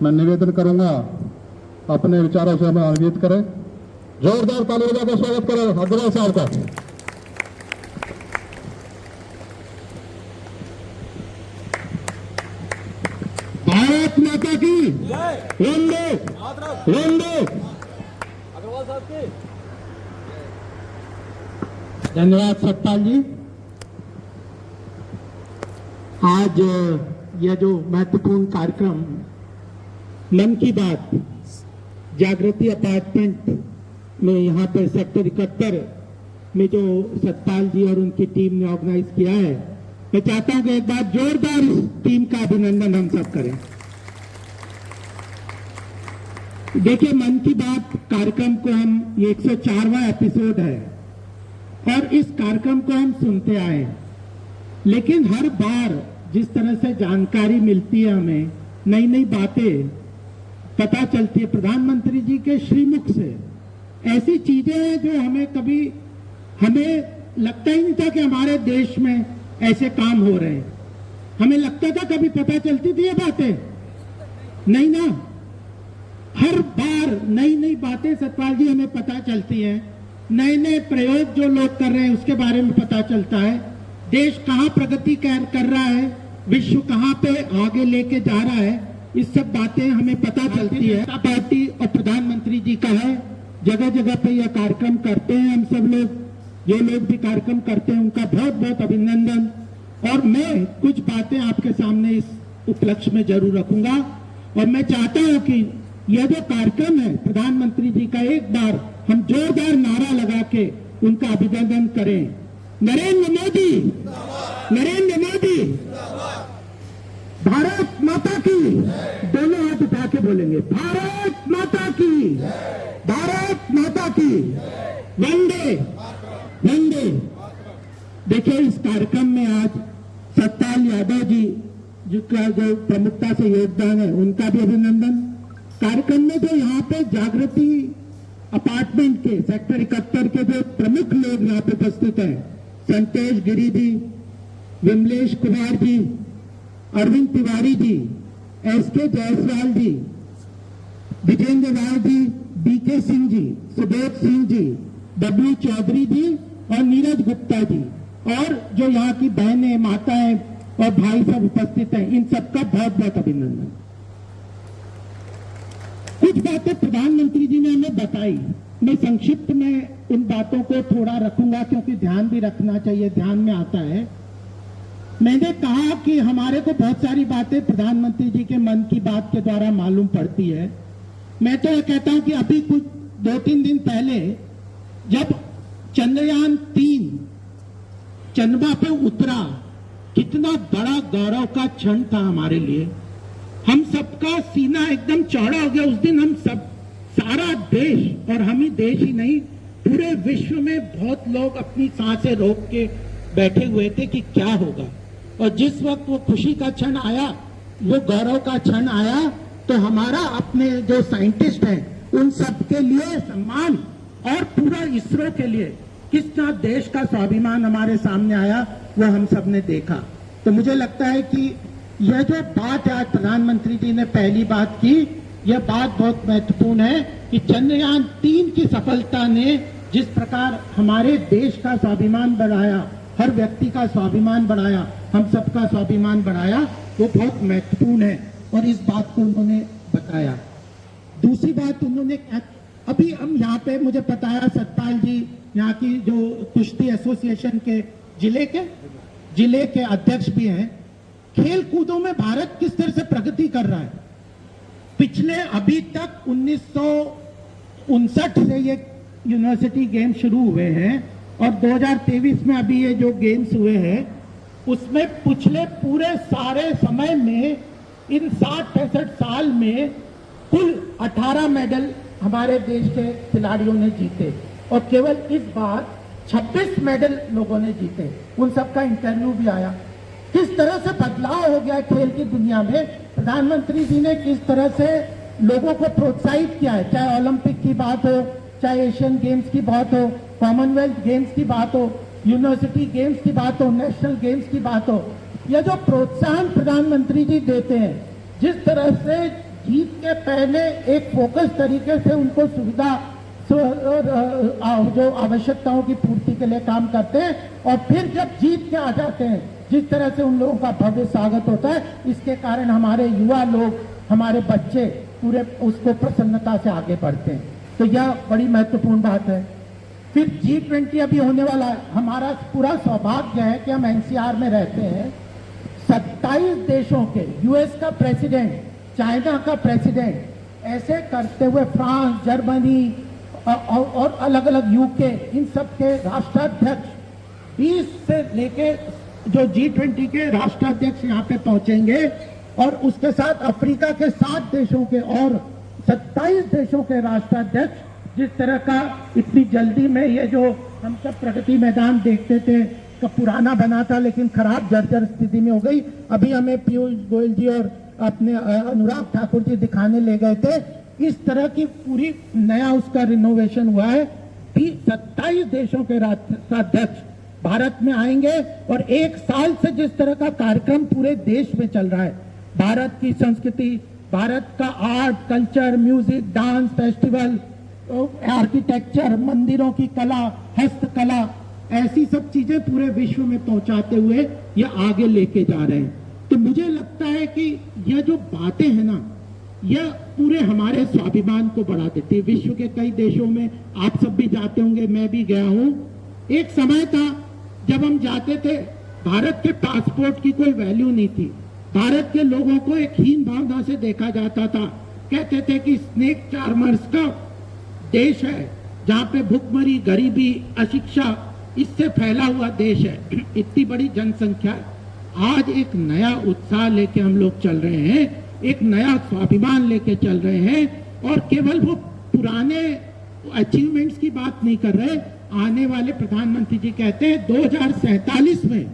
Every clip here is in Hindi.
मैं निवेदन करूंगा अपने विचारों से हमें अवगत करें। जोरदार तालियों का स्वागत करें अग्रवाल साहब का। भारत माता की वंदे वंदे। अग्रवाल साहब की धन्यवाद सतपाल जी। आज यह जो महत्वपूर्ण कार्यक्रम मन की बात जागृति अपार्टमेंट में यहाँ पर सेक्टर 71 में जो सतपाल जी और उनकी टीम ने ऑर्गेनाइज किया है, मैं चाहता हूं कि एक बार जोरदार इस टीम का अभिनंदन हम सब करें। देखिए, मन की बात कार्यक्रम को हम ये 104वां एपिसोड है और इस कार्यक्रम को हम सुनते आए, लेकिन हर बार जिस तरह से जानकारी मिलती है, हमें नई नई बातें पता चलती है प्रधानमंत्री जी के श्रीमुख से, ऐसी चीजें हैं जो हमें लगता ही नहीं था कि हमारे देश में ऐसे काम हो रहे हैं। हमें लगता था कभी पता चलती थी ये बातें? नहीं ना। हर बार नई नई बातें सतपाल जी हमें पता चलती हैं, नए नए प्रयोग जो लोग कर रहे हैं उसके बारे में पता चलता है, देश कहां प्रगति कर रहा है, विश्व कहां पे आगे लेके जा रहा है, इस सब बातें हमें पता चलती है। पार्टी और प्रधानमंत्री जी का है, जगह जगह पे यह कार्यक्रम करते हैं हम सब लोग, ये लोग भी कार्यक्रम करते हैं, उनका बहुत बहुत अभिनंदन। और मैं कुछ बातें आपके सामने इस उपलक्ष्य में जरूर रखूंगा और मैं चाहता हूं कि यह जो कार्यक्रम है प्रधानमंत्री जी का, एक बार हम जोरदार नारा लगा के उनका अभिनंदन करें। नरेंद्र मोदी, नरेंद्र मोदी, भारत माता की, दोनों हाथ उठा के बोलेंगे भारत माता की, भारत माता की, वंदे वंदे। देखिए, इस कार्यक्रम में आज सतपाल यादव जी जिसका जो प्रमुखता से योगदान है, उनका भी अभिनंदन। कार्यक्रम में जो यहाँ पे जागृति अपार्टमेंट के सेक्टर 71 के जो प्रमुख लोग यहाँ पे उपस्थित हैं, संतोष गिरी जी, विमलेश कुमार जी, अरविंद तिवारी जी, एसके जायसवाल जी, विजेंद्र राय जी, बीके सिंह जी, सुबोध सिंह जी, डब्ल्यू चौधरी जी और नीरज गुप्ता जी, और जो यहाँ की बहनें, माताएं और भाई सब उपस्थित हैं, इन सबका बहुत बहुत अभिनंदन। कुछ बातें प्रधानमंत्री जी ने हमें बताई, मैं संक्षिप्त में उन बातों को थोड़ा रखूंगा क्योंकि ध्यान भी रखना चाहिए, ध्यान में आता है। मैंने कहा कि हमारे को बहुत सारी बातें प्रधानमंत्री जी के मन की बात के द्वारा मालूम पड़ती है। मैं तो ये कहता हूं कि अभी कुछ 2-3 दिन पहले जब चंद्रयान 3 चंद्रमा पे उतरा, कितना बड़ा गौरव का क्षण था हमारे लिए। हम सबका सीना एकदम चौड़ा हो गया उस दिन। हम सब, सारा देश, और हम ही देश ही नहीं, पूरे विश्व में बहुत लोग अपनी सांसें रोक के बैठे हुए थे कि क्या होगा। और जिस वक्त वो खुशी का क्षण आया, वो गौरव का क्षण आया, तो हमारा अपने जो साइंटिस्ट हैं उन सब के लिए सम्मान और पूरा इसरो के लिए कितना देश का स्वाभिमान हमारे सामने आया, वो हम सब ने देखा। तो मुझे लगता है कि यह जो बात आज प्रधानमंत्री जी ने पहली बात की, यह बात बहुत महत्वपूर्ण है कि चंद्रयान 3 की सफलता ने जिस प्रकार हमारे देश का स्वाभिमान बढ़ाया, हर व्यक्ति का स्वाभिमान बढ़ाया, हम सबका स्वाभिमान बढ़ाया, वो बहुत महत्वपूर्ण है और इस बात को उन्होंने बताया। दूसरी बात उन्होंने, अभी हम यहाँ पे, मुझे पता है सतपाल जी यहाँ की जो कुश्ती एसोसिएशन के जिले के अध्यक्ष भी हैं। खेल कूदों में भारत किस तरह से प्रगति कर रहा है। पिछले अभी तक 1959 से ये यूनिवर्सिटी गेम शुरू हुए हैं और 2023 में अभी ये जो गेम्स हुए हैं, उसमें पिछले पूरे सारे समय में, इन 60-65 साल में कुल 18 मेडल हमारे देश के खिलाड़ियों ने जीते और केवल इस बार 26 मेडल लोगों ने जीते। उन सबका इंटरव्यू भी आया। किस तरह से बदलाव हो गया खेल की दुनिया में, प्रधानमंत्री जी ने किस तरह से लोगों को प्रोत्साहित किया है, चाहे ओलंपिक की बात हो, चाहे एशियन गेम्स की बात हो, कॉमनवेल्थ गेम्स की बात हो, यूनिवर्सिटी गेम्स की बात हो, नेशनल गेम्स की बात हो। यह जो प्रोत्साहन प्रधानमंत्री जी देते हैं, जिस तरह से जीत के पहले एक फोकस तरीके से उनको सुविधा जो आवश्यकताओं की पूर्ति के लिए काम करते हैं, और फिर जब जीत के आ जाते हैं, जिस तरह से उन लोगों का भव्य स्वागत होता है, इसके कारण हमारे युवा लोग, हमारे बच्चे पूरे उसको प्रसन्नता से आगे बढ़ते हैं। तो यह बड़ी महत्वपूर्ण बात है। फिर G20 अभी होने वाला है। हमारा पूरा सौभाग्य है कि हम एनसीआर में रहते हैं। 27 देशों के, यूएस का प्रेसिडेंट, चाइना का प्रेसिडेंट, ऐसे करते हुए फ्रांस, जर्मनी और अलग अलग यूके, इन सब के राष्ट्राध्यक्ष 20 से लेके जो G20 के राष्ट्राध्यक्ष यहाँ पे पहुंचेंगे, और उसके साथ अफ्रीका के 7 देशों के और 27 देशों के राष्ट्राध्यक्ष। जिस तरह का इतनी जल्दी में ये जो हम सब प्रगति मैदान देखते थे, का पुराना बना था लेकिन खराब जर्जर स्थिति में हो गई। अभी हमें पीयूष गोयल जी और अपने अनुराग ठाकुर जी दिखाने ले गए थे। इस तरह की पूरी नया उसका रिनोवेशन हुआ है। 27 देशों के राष्ट्राध्यक्ष भारत में आएंगे, और एक साल से जिस तरह का कार्यक्रम पूरे देश में चल रहा है, भारत की संस्कृति, भारत का art, culture, music, dance, festival, architecture, मंदिरों की कला, हस्तकला, ऐसी सब चीजें पूरे विश्व में पहुंचाते हुए ये आगे लेके जा रहे हैं। तो मुझे लगता है कि यह जो बातें हैं ना, यह पूरे हमारे स्वाभिमान को बढ़ा देती है। विश्व के कई देशों में आप सब भी जाते होंगे, मैं भी गया हूं। एक समय था जब हम जाते थे, भारत के पासपोर्ट की कोई वैल्यू नहीं थी। भारत के लोगों को एक हीन भावना से देखा जाता था। कहते थे कि स्नेक चार्मर्स का देश है, जहां पे भुखमरी, गरीबी, अशिक्षा, इससे फैला हुआ देश है। इतनी बड़ी जनसंख्या। आज एक नया उत्साह लेके हम लोग चल रहे हैं, एक नया स्वाभिमान लेके चल रहे हैं, और केवल वो पुराने अचीवमेंट्स की बात नहीं कर रहे। आने वाले प्रधानमंत्री जी कहते हैं 2047 में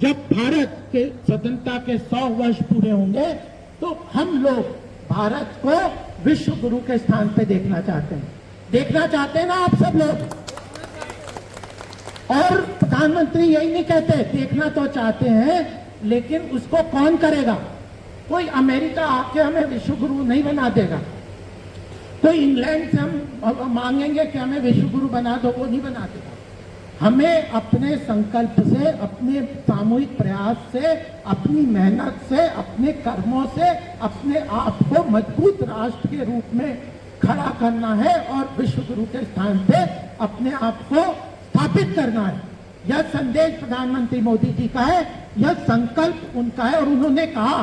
जब भारत के स्वतंत्रता के 100 वर्ष पूरे होंगे, तो हम लोग भारत को विश्व गुरु के स्थान पे देखना चाहते हैं। देखना चाहते हैं ना आप सब लोग? और प्रधानमंत्री यही नहीं कहते, देखना तो चाहते हैं, लेकिन उसको कौन करेगा? कोई अमेरिका आके हमें विश्व गुरु नहीं बना देगा। कोई इंग्लैंड से हम मांगेंगे कि हमें विश्व गुरु बना दो, वो नहीं बना देगा। हमें अपने संकल्प से, अपने सामूहिक प्रयास से, अपनी मेहनत से, अपने कर्मों से अपने आप को मजबूत राष्ट्र के रूप में खड़ा करना है, और विश्व गुरु के स्थान पे अपने आप को स्थापित करना है। यह संदेश प्रधानमंत्री मोदी जी का है, यह संकल्प उनका है। और उन्होंने कहा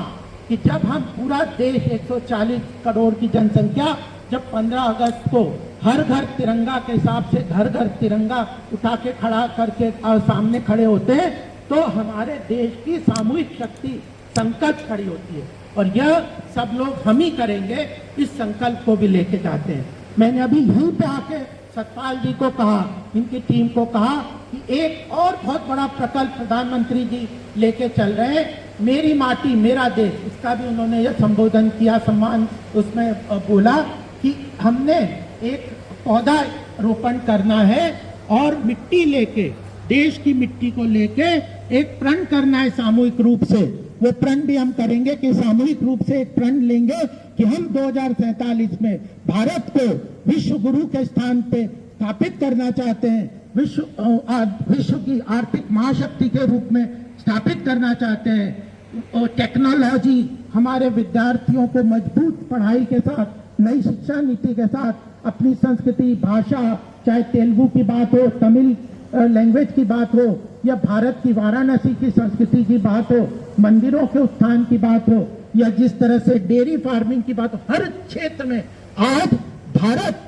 कि जब हम पूरा देश 140 करोड़ की जनसंख्या, जब 15 अगस्त को हर घर तिरंगा के हिसाब से घर घर तिरंगा उठा के खड़ा करके सामने खड़े होते हैं, तो हमारे देश की सामूहिक शक्ति संकल्प खड़ी होती है। और यह सब लोग हम ही करेंगे, इस संकल्प को भी लेके जाते हैं। मैंने अभी यहीं पे आके सतपाल जी को कहा, इनकी टीम को कहा कि एक और बहुत बड़ा प्रकल्प प्रधानमंत्री जी लेके चल रहे हैं, मेरी माटी मेरा देश। इसका भी उन्होंने यह संबोधन किया, सम्मान उसमें बोला कि हमने एक पौधा रोपण करना है, और मिट्टी लेके, देश की मिट्टी को लेके एक प्रण करना है सामूहिक रूप से। वो प्रण भी हम करेंगे कि सामूहिक रूप से एक प्रण लेंगे कि हम 2047 में भारत को विश्व गुरु के स्थान पे स्थापित करना चाहते हैं, विश्व की आर्थिक महाशक्ति के रूप में स्थापित करना चाहते हैं। टेक्नोलॉजी, हमारे विद्यार्थियों को मजबूत पढ़ाई के साथ, नई शिक्षा नीति के साथ, अपनी संस्कृति, भाषा, चाहे तेलुगु की बात हो, तमिल लैंग्वेज की बात हो, या भारत की वाराणसी की संस्कृति की बात हो, मंदिरों के उत्थान की बात हो, या जिस तरह से डेयरी फार्मिंग की बात हो, हर क्षेत्र में आज भारत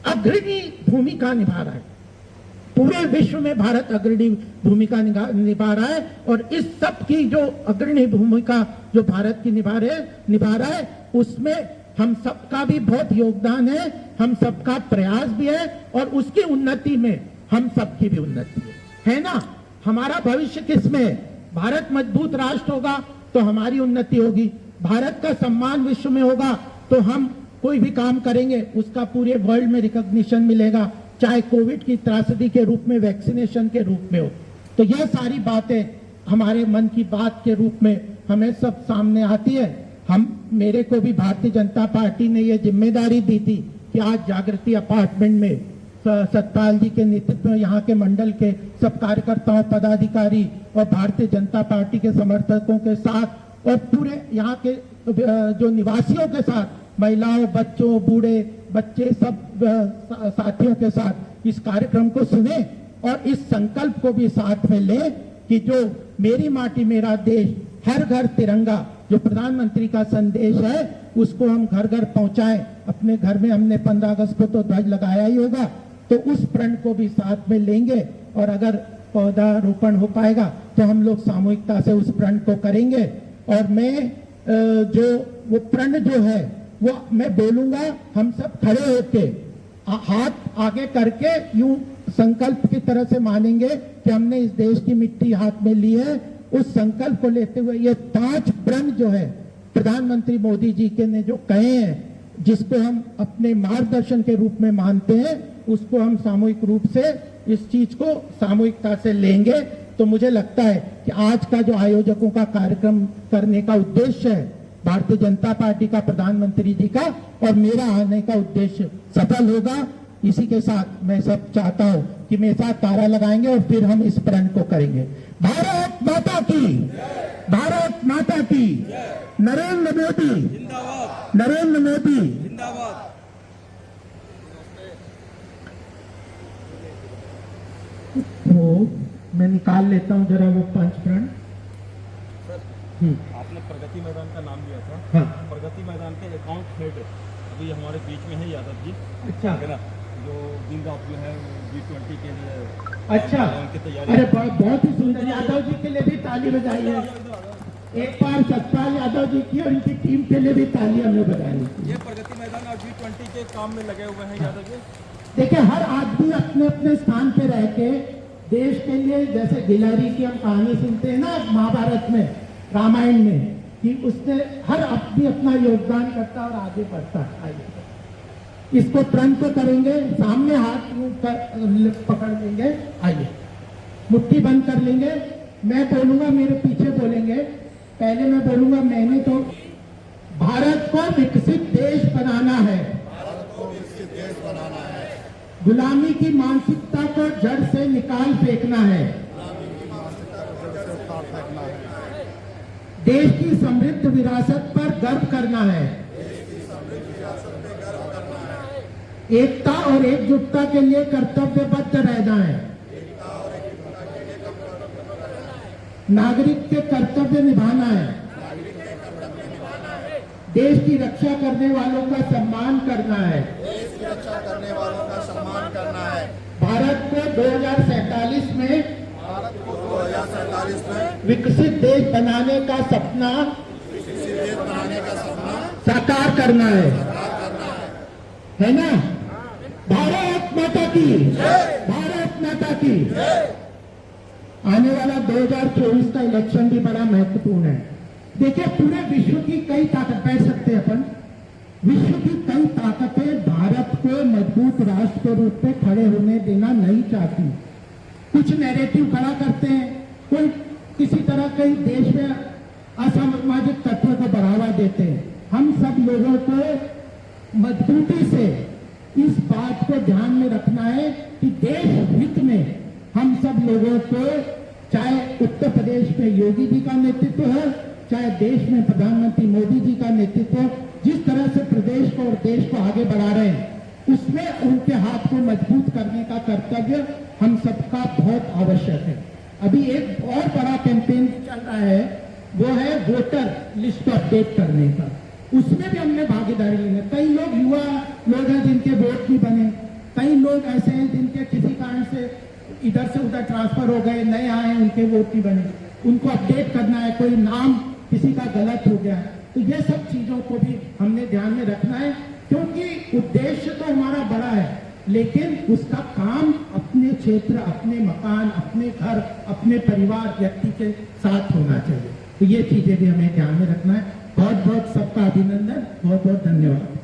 अग्रणी भूमिका निभा रहा है। पूरे विश्व में भारत अग्रणी भूमिका निभा रहा है, और इस सब की जो अग्रणी भूमिका जो भारत की निभा रहा है, उसमें हम सबका भी बहुत योगदान है, हम सबका प्रयास भी है, और उसकी उन्नति में हम सबकी भी उन्नति है ना? हमारा भविष्य किसमें है? भारत मजबूत राष्ट्र होगा तो हमारी उन्नति होगी, भारत का सम्मान विश्व में होगा तो हम कोई भी काम करेंगे उसका पूरे वर्ल्ड में रिकॉग्निशन मिलेगा, चाहे कोविड की त्रासदी के रूप में, वैक्सीनेशन के रूप में हो। तो यह सारी बातें हमारे मन की बात के रूप में हमें सब सामने आती है। मेरे को भी भारतीय जनता पार्टी ने ये जिम्मेदारी दी थी कि आज जागृति अपार्टमेंट में सतपाल जी के नेतृत्व में यहाँ के मंडल के सब कार्यकर्ताओं, पदाधिकारी और भारतीय जनता पार्टी के समर्थकों के साथ और पूरे यहाँ के जो निवासियों के साथ, महिलाओं, बच्चों, बूढ़े, बच्चे, सब साथियों के साथ इस कार्यक्रम को सुने और इस संकल्प को भी साथ में लें कि जो मेरी माटी मेरा देश, हर घर तिरंगा जो प्रधानमंत्री का संदेश है उसको हम घर घर पहुंचाएं। अपने घर में हमने 15 अगस्त को तो ध्वज लगाया ही होगा, तो उस प्रण को भी साथ में लेंगे और अगर पौधारोपण हो पाएगा तो हम लोग सामूहिकता से उस प्रण को करेंगे। और मैं जो वो प्रण जो है वो मैं बोलूंगा, हम सब खड़े होके हाथ आगे करके यूं संकल्प की तरह से मानेंगे कि हमने इस देश की मिट्टी हाथ में ली है। उस संकल्प को लेते हुए ये 5 प्रण जो है प्रधानमंत्री मोदी जी के ने जो कहे हैं, जिसको हम अपने मार्गदर्शन के रूप में मानते हैं, उसको हम सामूहिक रूप से इस चीज को सामूहिकता से लेंगे। तो मुझे लगता है कि आज का जो आयोजकों का कार्यक्रम करने का उद्देश्य है भारतीय जनता पार्टी का, प्रधानमंत्री जी का और मेरा आने का उद्देश्य सफल होगा। इसी के साथ मैं सब चाहता हूं कि मेरे साथ तारा लगाएंगे और फिर हम इस प्रण को करेंगे। भारत माता की, भारत माता की, नरेंद्र मोदी जिंदाबाद, नरेंद्र मोदी जिंदाबाद। तो मैं निकाल लेता हूं जरा वो 5 प्रण। आपने प्रगति मैदान का नाम लिया था। हाँ। प्रगति मैदान के अकाउंट हेड अभी हमारे बीच में है यादव जी, अच्छा, है ना, जो दिन रात जो है G20 के लिए अच्छा, उनकी तैयारी। अरे बहुत ही सुंदर। यादव जी के लिए भी ताली बजाइए। एक बार सतपाल यादव जी की और इनकी टीम के लिए भी ताली हमने बजाई। ये प्रगति मैदान और G20 के काम में लगे हुए हैं यादव जी। देखिए, हर आदमी अपने अपने स्थान पे रह के देश के लिए, जैसे गिलहरी की हम कहानी सुनते हैं ना महाभारत में, रामायण में, कि उसने हर आदमी अपना योगदान करता और आगे बढ़ता है। इसको प्रण तो करेंगे, सामने हाथ पकड़ लेंगे, आइए मुट्ठी बंद कर लेंगे। मैं बोलूंगा, मेरे पीछे बोलेंगे। पहले मैं बोलूंगा, मैंने तो भारत को विकसित देश बनाना है, गुलामी की मानसिकता को जड़ से निकाल फेंकना है, देश की समृद्ध विरासत पर गर्व करना है, एकता और एकजुटता के लिए कर्तव्यबद्ध रहना है, नागरिक के कर्तव्य निभाना है, देश की रक्षा करने वालों का सम्मान करना है, भारत को 2047 में विकसित देश बनाने का सपना साकार करना है ना। भारत माता की, भारत माता की। आने वाला 2024 का इलेक्शन भी बड़ा महत्वपूर्ण है। देखिए, पूरे विश्व की कई ताकत, बैठ सकते हैं अपन, विश्व की कई ताकतें भारत को मजबूत राष्ट्र के रूप में खड़े होने देना नहीं चाहती। कुछ नैरेटिव खड़ा करते हैं, कोई किसी तरह के देश में असामाजिक तत्वों को बढ़ावा देते हैं। हम सब लोगों को मजबूती से इस बात को ध्यान में रखना है कि देश हित में हम सब लोगों को, चाहे उत्तर प्रदेश में योगी जी का नेतृत्व है, चाहे देश में प्रधानमंत्री मोदी जी का नेतृत्व, जिस तरह से प्रदेश को और देश को आगे बढ़ा रहे हैं, उसमें उनके हाथ को मजबूत करने का कर्तव्य हम सबका बहुत आवश्यक है। अभी एक और बड़ा कैंपेन चल रहा है, वो है वोटर लिस्ट अपडेट करने का। उसमें भी हमने भागीदारी लेना। कई लोग युवा लोग हैं जिनके वोट भी बने, कई लोग ऐसे हैं जिनके किसी कारण से इधर से उधर ट्रांसफर हो गए, नए आए, उनके वोट भी बने, उनको अपडेट करना है। कोई नाम किसी का गलत हो गया, तो ये सब चीजों को भी हमने ध्यान में रखना है, क्योंकि उद्देश्य तो हमारा बड़ा है, लेकिन उसका काम अपने क्षेत्र, अपने मकान, अपने घर, अपने परिवार, व्यक्ति के साथ होना चाहिए। तो ये चीजें भी हमें ध्यान में रखना है। बहुत बहुत सबका अभिनंदन, बहुत बहुत धन्यवाद।